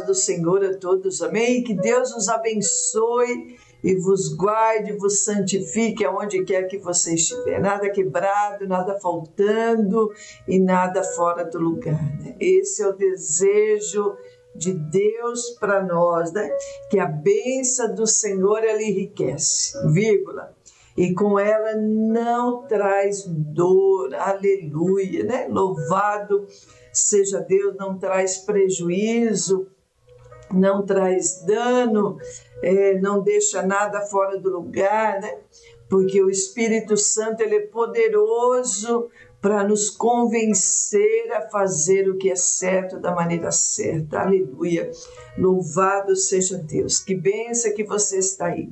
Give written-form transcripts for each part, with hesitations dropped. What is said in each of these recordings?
do Senhor a todos, amém? Que Deus nos abençoe e vos guarde, vos santifique aonde quer que você estiver. Nada quebrado, nada faltando e nada fora do lugar, né? Esse é o desejo de Deus para nós, né? Que a bênção do Senhor, ela enriquece, vírgula. E com ela não traz dor, aleluia, né? Louvado seja Deus, não traz prejuízo, não traz dano, não deixa nada fora do lugar, né? Porque o Espírito Santo, ele é poderoso para nos convencer a fazer o que é certo da maneira certa, aleluia. Louvado seja Deus, que bênção que você está aí.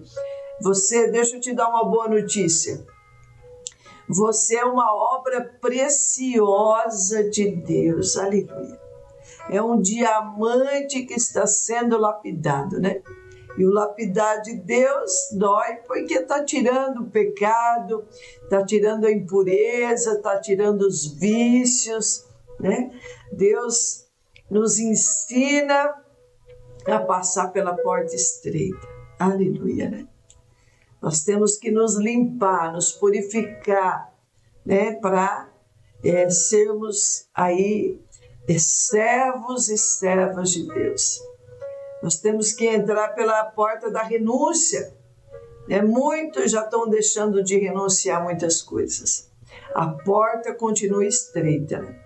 Deixa eu te dar uma boa notícia. Você é uma obra preciosa de Deus, aleluia. É um diamante que está sendo lapidado, né? E o lapidar de Deus dói porque está tirando o pecado, está tirando a impureza, está tirando os vícios, né? Deus nos ensina a passar pela porta estreita, aleluia, né? Nós temos que nos limpar, nos purificar, né, para sermos aí servos e servas de Deus. Nós temos que entrar pela porta da renúncia, né? Muitos já estão deixando de renunciar a muitas coisas. A porta continua estreita, né?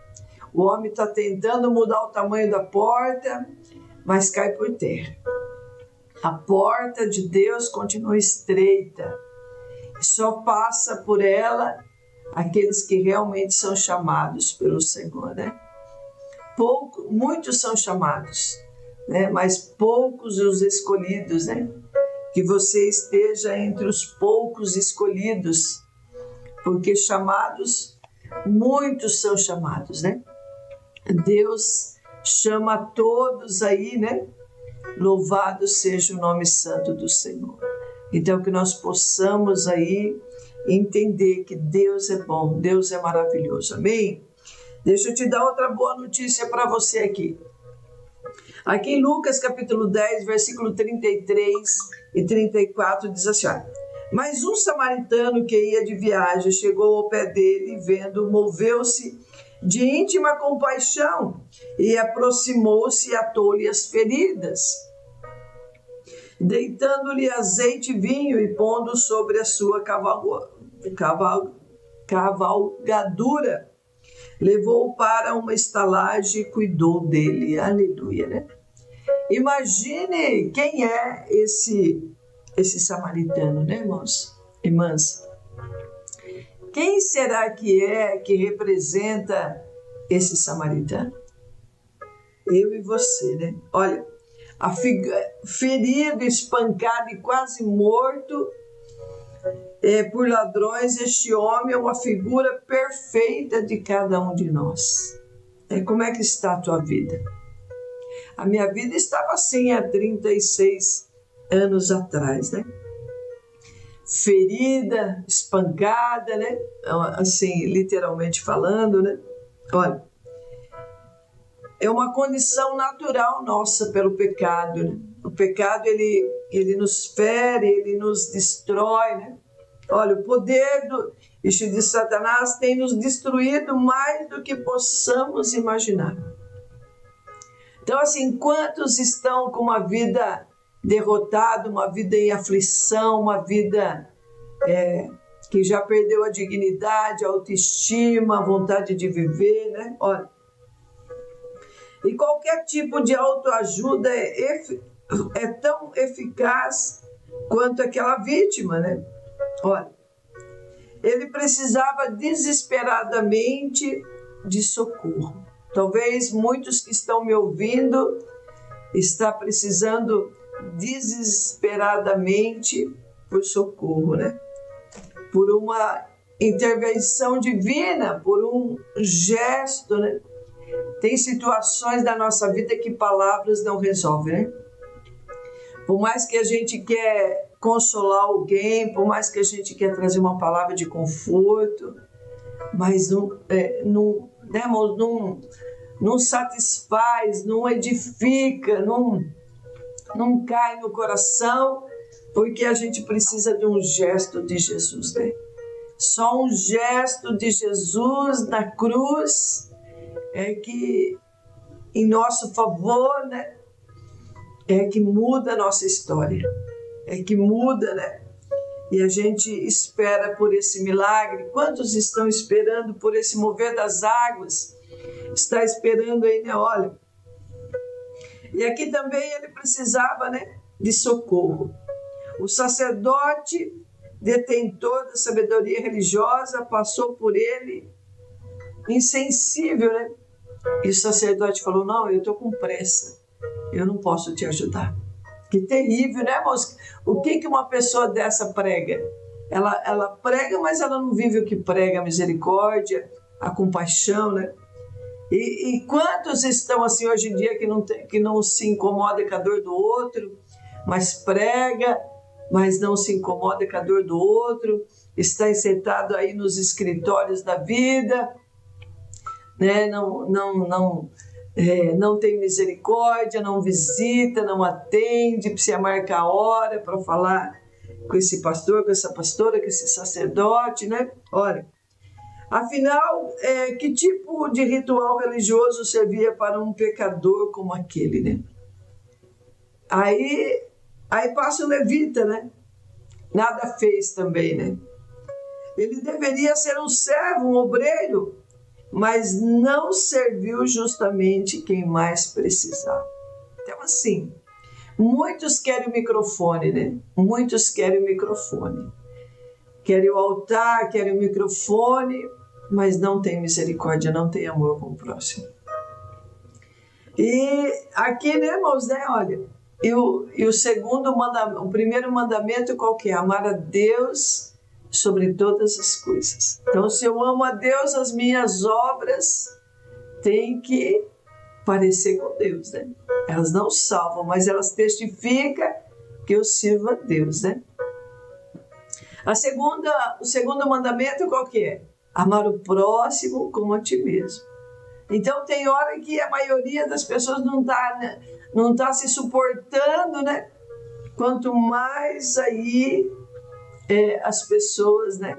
O homem está tentando mudar o tamanho da porta, mas cai por terra. A porta de Deus continua estreita. Só passa por ela aqueles que realmente são chamados pelo Senhor, né? Muitos são chamados, né? Mas poucos os escolhidos, né? Que você esteja entre os poucos escolhidos, porque chamados, muitos são chamados, né? Deus chama todos aí, né? Louvado seja o nome santo do Senhor. Então, que nós possamos aí entender que Deus é bom, Deus é maravilhoso, amém? Deixa eu te dar outra boa notícia para você aqui. Aqui em Lucas capítulo 10, versículo 33 e 34, diz assim: mas um samaritano que ia de viagem chegou ao pé dele e vendo, moveu-se de íntima compaixão e aproximou-se e atou-lhe as feridas, deitando-lhe azeite e vinho e pondo sobre a sua cavalgadura, levou-o para uma estalagem e cuidou dele, aleluia, né? Imagine quem é esse samaritano, né, irmãos? Irmãs, quem será que representa esse samaritano? Eu e você, né? Olha, ferido, espancado e quase morto por ladrões, este homem é uma figura perfeita de cada um de nós. Como é que está a tua vida? A minha vida estava assim há 36 anos atrás, né? Ferida, espancada, né? Assim, literalmente falando, né? Olha, é uma condição natural nossa pelo pecado, né? O pecado, ele nos fere, ele nos destrói, né? Olha, o poder de Satanás tem nos destruído mais do que possamos imaginar. Então, assim, quantos estão com uma vida derrotada, uma vida em aflição, uma vida que já perdeu a dignidade, a autoestima, a vontade de viver, né? Olha, e qualquer tipo de autoajuda é tão eficaz quanto aquela vítima, né? Olha, ele precisava desesperadamente de socorro. Talvez muitos que estão me ouvindo estão precisando desesperadamente por socorro, né? Por uma intervenção divina, por um gesto, né? Tem situações da nossa vida que palavras não resolvem, né? Por mais que a gente quer consolar alguém, por mais que a gente quer trazer uma palavra de conforto, mas não satisfaz, não edifica, não cai no coração, porque a gente precisa de um gesto de Jesus, né? Só um gesto de Jesus na cruz é que, em nosso favor, né? É que muda a nossa história, é que muda, né? E a gente espera por esse milagre. Quantos estão esperando por esse mover das águas? Está esperando aí, né? Olha. E aqui também ele precisava, né, de socorro. O sacerdote, detentor da sabedoria religiosa, passou por ele insensível, né? E o sacerdote falou: não, eu estou com pressa, eu não posso te ajudar. Que terrível, né, moça? O que uma pessoa dessa prega? Ela prega, mas ela não vive o que prega: a misericórdia, a compaixão, né? E quantos estão assim hoje em dia que não se incomoda com a dor do outro, mas prega, mas não se incomoda com a dor do outro, está sentado aí nos escritórios da vida, né? Não tem misericórdia, não visita, não atende, precisa marcar a hora para falar com esse pastor, com essa pastora, com esse sacerdote, né? Olha, afinal, que tipo de ritual religioso servia para um pecador como aquele, né? Aí passa o levita, né? Nada fez também, né? Ele deveria ser um servo, um obreiro, mas não serviu justamente quem mais precisava. Então, assim, muitos querem o microfone, né? Muitos querem o microfone. Querem o altar, querem o microfone, mas não tem misericórdia, não tem amor com o próximo. E aqui, né, irmãos, né, olha, e o segundo mandamento, o primeiro mandamento qual que é? Amar a Deus sobre todas as coisas. Então, se eu amo a Deus, as minhas obras têm que parecer com Deus, né? Elas não salvam, mas elas testificam que eu sirvo a Deus, né? O segundo mandamento qual que é? Amar o próximo como a ti mesmo. Então tem hora que a maioria das pessoas não tá se suportando, né? Quanto mais aí as pessoas, né?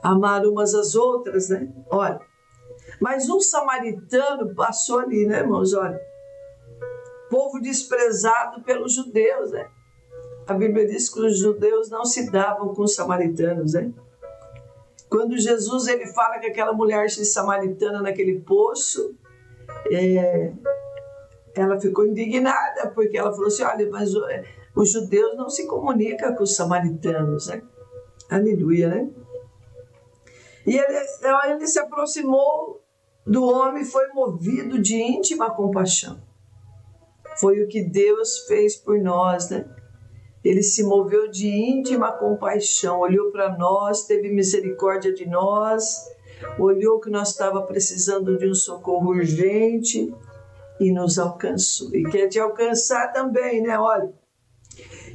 Amar umas às outras, né? Olha, mas um samaritano passou ali, né, irmãos? Olha, povo desprezado pelos judeus, né? A Bíblia diz que os judeus não se davam com os samaritanos, né? Quando Jesus ele fala que aquela mulher samaritana naquele poço, ela ficou indignada, porque ela falou assim: olha, mas os judeus não se comunicam com os samaritanos, né? Aleluia, né? E ele se aproximou do homem e foi movido de íntima compaixão. Foi o que Deus fez por nós, né? Ele se moveu de íntima compaixão, olhou para nós, teve misericórdia de nós, olhou que nós estávamos precisando de um socorro urgente e nos alcançou. E quer te alcançar também, né? Olha,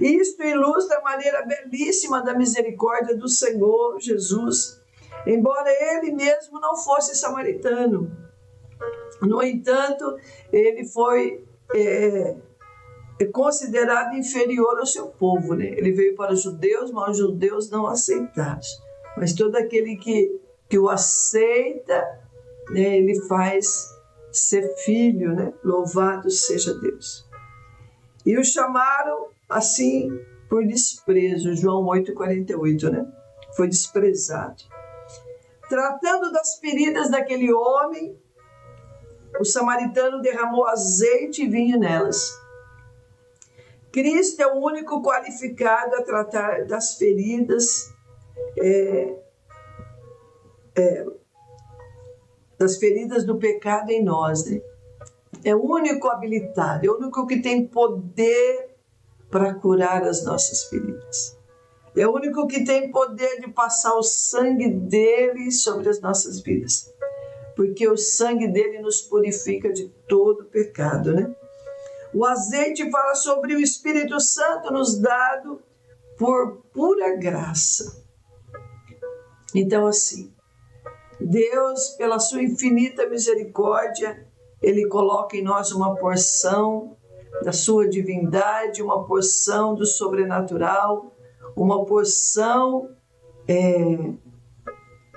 isto ilustra a maneira belíssima da misericórdia do Senhor Jesus, embora ele mesmo não fosse samaritano. No entanto, ele foi considerado inferior ao seu povo, né? Ele veio para os judeus, mas os judeus não aceitaram. Mas todo aquele que o aceita, né, ele faz ser filho, né? Louvado seja Deus. E o chamaram assim por desprezo, João 8,48, né? Foi desprezado. Tratando das feridas daquele homem, o samaritano derramou azeite e vinho nelas. Cristo é o único qualificado a tratar das feridas, do pecado em nós, né? É o único habilitado, é o único que tem poder para curar as nossas feridas. É o único que tem poder de passar o sangue dele sobre as nossas vidas, porque o sangue dele nos purifica de todo pecado, né? O azeite fala sobre o Espírito Santo nos dado por pura graça. Então, assim, Deus, pela sua infinita misericórdia, Ele coloca em nós uma porção da sua divindade, uma porção do sobrenatural, uma porção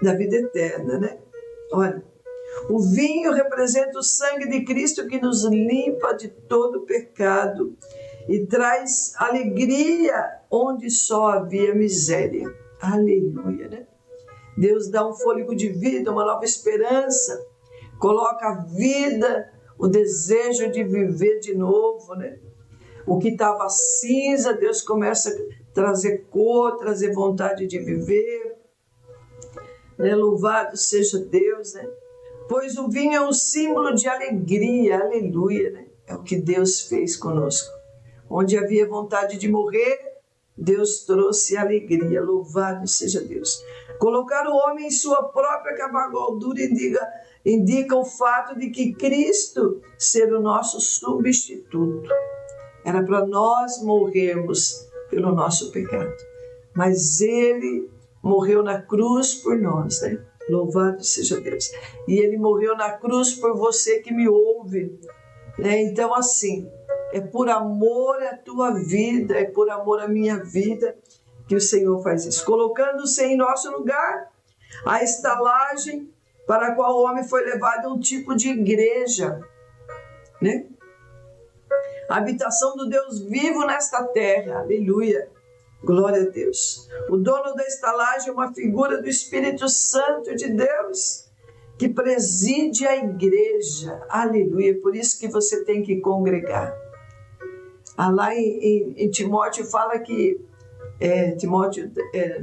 da vida eterna, né? Olha, o vinho representa o sangue de Cristo que nos limpa de todo pecado e traz alegria onde só havia miséria. Aleluia, né? Deus dá um fôlego de vida, uma nova esperança, coloca a vida, o desejo de viver de novo, né? O que estava cinza, Deus começa a trazer cor, trazer vontade de viver, né? Louvado seja Deus, né? Pois o vinho é um símbolo de alegria, aleluia, né? É o que Deus fez conosco. Onde havia vontade de morrer, Deus trouxe alegria, louvado seja Deus. Colocar o homem em sua própria cavalgadura indica o fato de que Cristo ser o nosso substituto. Era para nós morrermos pelo nosso pecado, mas Ele morreu na cruz por nós, né? Louvado seja Deus. E Ele morreu na cruz por você que me ouve, né? Então assim, é por amor à tua vida, é por amor à minha vida que o Senhor faz isso. Colocando-se em nosso lugar, a estalagem para a qual o homem foi levado é um tipo de igreja, né? A habitação do Deus vivo nesta terra, aleluia, glória a Deus. O dono da estalagem é uma figura do Espírito Santo de Deus, que preside a igreja, aleluia, por isso que você tem que congregar. Lá em Timóteo fala que, Timóteo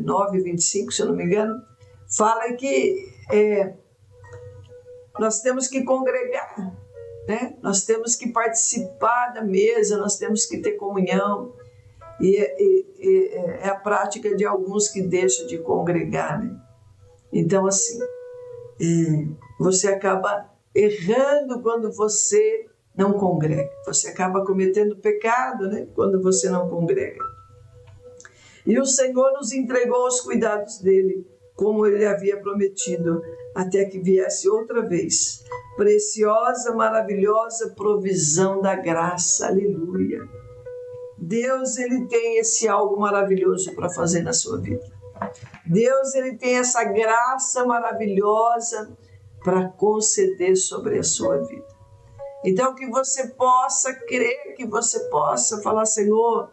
9:25, se eu não me engano, fala que nós temos que congregar, né? Nós temos que participar da mesa, nós temos que ter comunhão, e é a prática de alguns que deixam de congregar, né? Então assim, você acaba errando quando você não congrega, você acaba cometendo pecado, né? Quando você não congrega. E o Senhor nos entregou aos cuidados dele, como ele havia prometido, até que viesse outra vez. Preciosa, maravilhosa provisão da graça, aleluia. Deus, ele tem esse algo maravilhoso para fazer na sua vida. Deus, ele tem essa graça maravilhosa para conceder sobre a sua vida. Então, que você possa crer, que você possa falar, Senhor,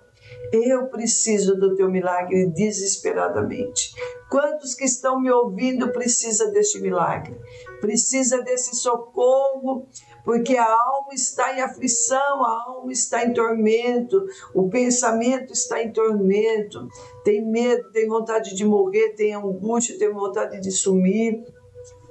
eu preciso do teu milagre desesperadamente. Quantos que estão me ouvindo precisam deste milagre? Precisa desse socorro, porque a alma está em aflição, a alma está em tormento, o pensamento está em tormento, tem medo, tem vontade de morrer, tem angústia, tem vontade de sumir,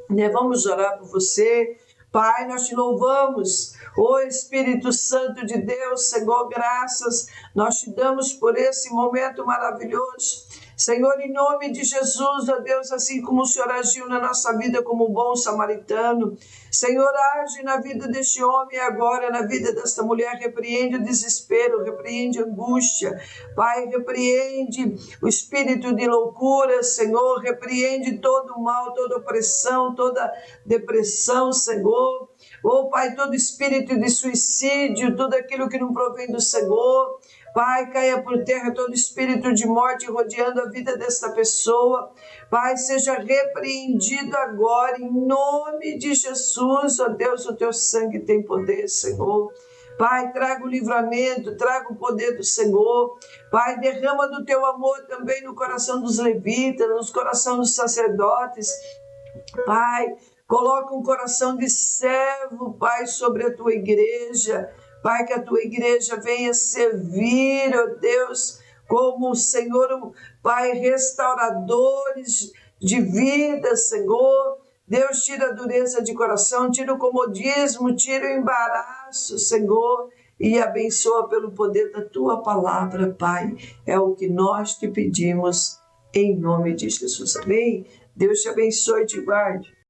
né? Vamos orar por você. Pai, nós te louvamos, ô Espírito Santo de Deus, Senhor, graças, nós te damos por esse momento maravilhoso. Senhor, em nome de Jesus, ó Deus, assim como o Senhor agiu na nossa vida como um bom samaritano, Senhor, age na vida deste homem agora, na vida desta mulher, repreende o desespero, repreende a angústia, Pai, repreende o espírito de loucura, Senhor, repreende todo o mal, toda opressão, toda depressão, Senhor, oh Pai, todo espírito de suicídio, tudo aquilo que não provém do Senhor, Pai, caia por terra todo espírito de morte rodeando a vida desta pessoa. Pai, seja repreendido agora, em nome de Jesus. Ó Deus, o teu sangue tem poder, Senhor. Pai, traga o livramento, traga o poder do Senhor. Pai, derrama do teu amor também no coração dos levitas, no coração dos sacerdotes. Pai, coloca um coração de servo, Pai, sobre a tua igreja. Pai, que a tua igreja venha servir, ó Deus, como o Senhor, Pai, restauradores de vida, Senhor. Deus, tira a dureza de coração, tira o comodismo, tira o embaraço, Senhor, e abençoa pelo poder da tua palavra, Pai. É o que nós te pedimos, em nome de Jesus. Amém? Deus te abençoe e te guarde.